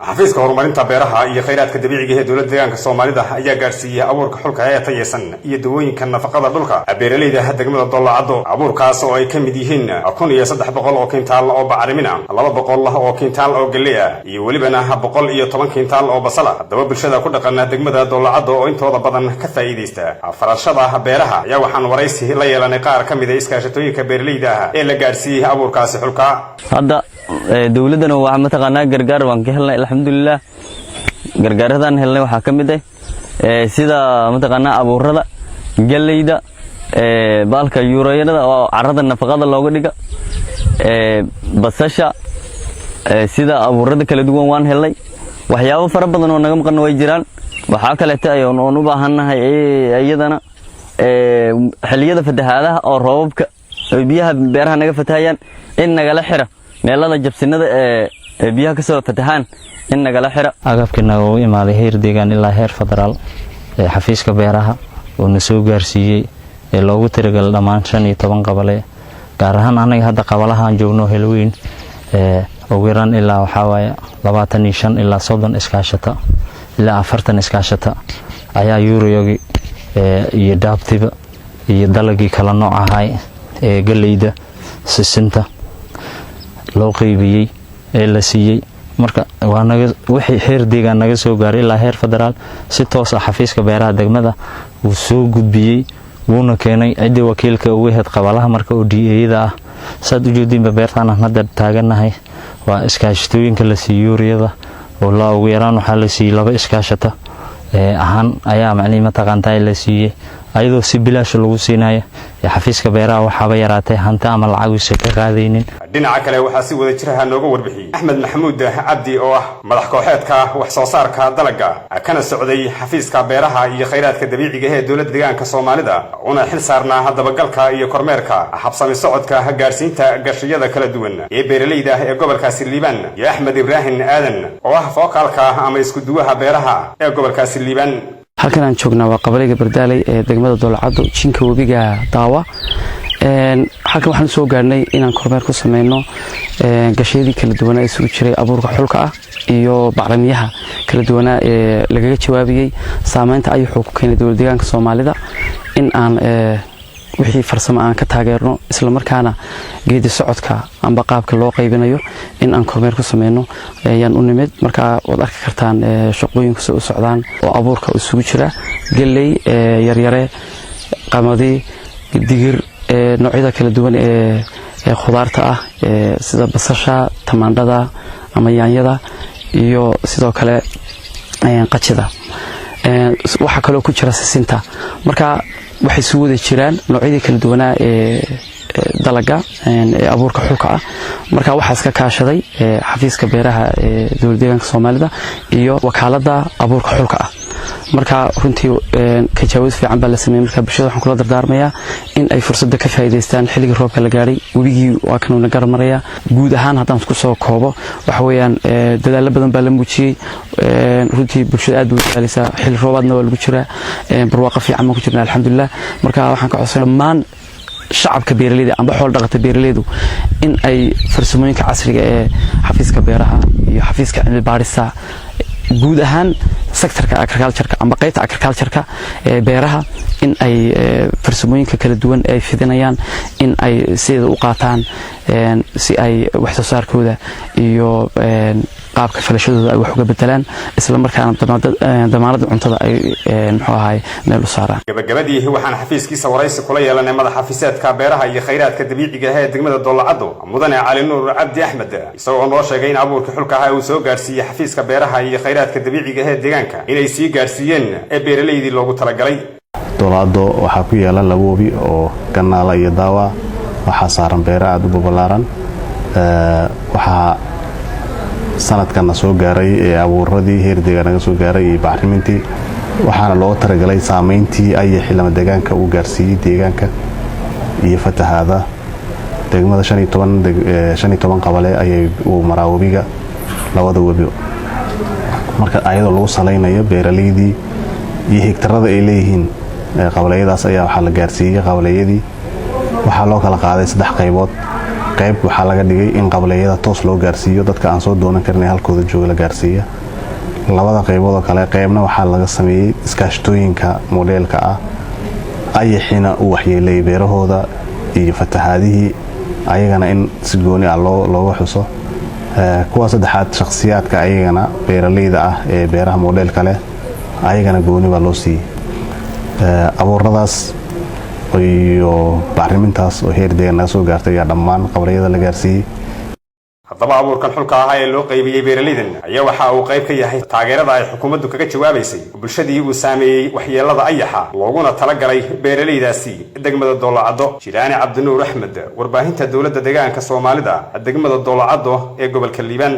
xafiiska horumarinta beeraha iyo kheyraadka dabiiciga ee dawladda deegaanka Soomaalida ayaa gaarsiiyay abuurka xulka ee tayeysan iyo dawooyinka nafaqada dhulka beeraleyda degmada Doolacado abuurkaas oo ay ka mid yihiin 1300 oo kintaal oo bacrimin ah 200 oo kintaal oo galey ah iyo walibana 110 kintaal oo basal ah daba bulshada ku dhaqan degmada Doolacado oo intooda badan ka faa'iideysta farashada beeraha ayaa waxaan waraysi la yeelanay qaar ka mid ah iskaashatooyinka beeraleyda ee la gaarsiiyay abuurkaas xulka hadda dawladana waxa mataqaanaa gargaar waan ka helnay alxamdulillah gargaaradan helnay waxa kamid ah sida mataqaanaa abuurada galeyda baalka yuurayada oo carrada nafaqada looga dhiga basasha sida abuurada kala duwan waan helnay waxyaabo fara badan oo naga maqan way jiraan waxa kale tahay oo u baahanahay iyadana xilliyada fatahaadaha oo roobabka biyaha beeraha naga fatahayaan in nagala xiro meelada jabsinada biyaha ka soo fatahaan in nagala xiro agabkina oo imaaday heer deegaan ilaa heer federaal xafiiska beeraha oo na soo gaarsiiyay loogu tiragal dhamaan 15 qabale gaar ahaan anaga hadda qabalaha aan joogno Helweyn ugu yaraan ilaa waxa waaya 25 ilaa 30 iskaashata ilaa 40 iskaashata ayaa yuurayoogi iyo daabtiba iyo dalagii kala nooc ahay galeyda sisinta loo qaybiyay la siiyay marka waanaga wixii heer deegaan naga soo gaaray ilaa heer federaal si toos ah xafiiska beeraha degmada uu soo gudbiyay wuuna keenay cidii wakiilka ugu heed qabalaha marka oo DA-da ah saad u jeedinba beertana hadda taaganahay waa iskaashatooyinka la siiyay yuuriyada oo la ugu yaraan waxa la siiyay 2 iskaashata ahaan ayaa macluumaad mataqaantay la siiyay ayadoo si bilaash lagu siinayo xafiiska beeraha waxa yaraatay hanta ama lacag uu ka qaadaynin dhinaca kale waxa si wada jiraha nooga warbixiyay Axmed Maxamuud Cabdi oo ah madax kooxeedka wax soo saarka dalagga kana socday xafiiska beeraha iyo kheyraadka dabiiciga ee dawladda deegaanka Soomaalida una xil saarnaa hadaba galka iyo kormeerka habsami socodka gaarsiinta gashiyada kala duwan ee beeraleyda ee gobolkaasi Liibaan iyo Axmed Ibrahim Aadan oo ah fookaalka ama isku duwaha beeraha ee gobolkaasi Liibaan halkan aan joognaa waa qabalayga Bardaalay ee degmada Doolacado jinka webiga Daawa halkan waxaan soo gaarnay inaan kormeer ku sameeyno gashiyadii kala duwan ee isugu jiray abuurka xulka ah iyo bacrimiyaha kala duwan ee lagaga jawaabiyay saameynta ay wuxuu ku keenay dawladda deegaanka Soomaalida in aan wixii farsamo aan ka taageerno isla markaana geedi socodka amba qaabka loo qaybinayo in aan kormeer ku sameeyno ayaan u nimid marka wad arki kartaan shaqooyinka soo socdaan oo abuurka isugu jira galey yaryare qamadi digir noocyada kala duwan ee khudaarta ah sida basasha tamaandhada ama yaanyada iyo sidoo kale qajida waxa kale oo ku jira sisinta marka waxay soo wada jiraan noocyada kala duwan ee dalagga ee abuurka xulka ah marka waxa iska kaashaday xafiiska beeraha ee dawladda deegaanka Soomaalida iyo wakaalada abuurka xulka ah marka runtii ka jawaab fiican baa la sameeyay marka bulshada waxaan kula dardaarmayaa in ay fursad ka faa'iideystaan xilliga roobka la gaaray wabigii waa kan uu nagar maraya guud ahaan haddaan isku soo koobo waxa weeyaan dadaal badan baa la muujiyay runtii bulshada aad u dadaalaysa xilli roobaadna waa lagu jiraa barwaaqo fiican ma ku jirnaa alxamdulillah marka waxaan ka codsanayaa dhammaan shacabka beeraleyda amba xoolo dhaqatada beeraleydu in ay farsamooyinka casriga ee xafiiska beeraha iyo xafiiska cilmi baarista guud ahaan sectorka agriculture amba qaybta agriculture ee beeraha in ay farsamooyinka kala duwan ay fidinayaan in ay sida u qaataan si ay wax soo saarkooda iyo qaabka falashadooda ay wax uga bedelaan isla markaana damaanada cuntada ay muxuu ahay meel u saaraan gabagabadii waxaan xafiiskiisa waraysi kula yeelanay madaxa xafiisadka beeraha iyo kheyraadka dabiiciga ah ee degmada Doolacado mudane Cali Nuur Cabdi Axmed isagoo noo sheegay in abuurka xulka ah uu soo gaarsiiyay xafiiska beeraha iyo kheyraadka dabiiciga ah ee deegaanka inay sii gaarsiiyeen beeraleydii loogu talagalay Doolacado waxa ku yaala laba wabi oo Ganaala iyo Daawa waxa saaran beeraha aad u balaaran waxa sanadkan soo gaaray ee abuuradii heer deegaan naga soo gaaray iyo bacrimintii waxaana loo talagalay saameyntii ay xilama deegaanka uu gaarsiiyay deegaanka iyo fatahaada degmada 15 qabale ayay uu maraa wabiga labada wabi marka ayadoo lagu saleynayo beeraleydii iyo hektarada ay leeyihiin qabalayadaas ayaa waxa la gaarsiiyay qabalayadii waxa loo kala qaaday 3 qaybood qayb waxaa laga dhigay in qabaleeyada toos loo gaarsiiyo dadka aan soo doonan karin halkooda jooga la gaarsiiya labada qaybood oo kale qaybna waxaa laga sameeyay iskaashatooyinka modeelka ah ayaxina uu waxyeelay beerahooda iyo fatahaadihii ayagana in si gooni ah looga xuso kuwa saddexaad shakhsiyaadka ayagana beeraleyda ah ee beeraha modeelka leh ayagana gooni baa loo siiyay abuuradaas iyo bacrimintaas oo heer deegaan naga soo gaartay ayaa dhammaan qabaliyada la gaarsiiyey haddaba abuurkan xulka ahaa ee loo qaybiyey beeraleydan ayaa waxa uu qayb ka yahay taageerada ay xukuumaddu kaga jawaabaysay bulshadii uu saameeyey waxyeelada ayaxa looguna talagalay beeraleydaasi degmada Doolacado Jilaani Cabdinuur Axmed warbaahinta dowladda deegaanka Soomaalida degmada Doolacado ee gobolka Liibaan.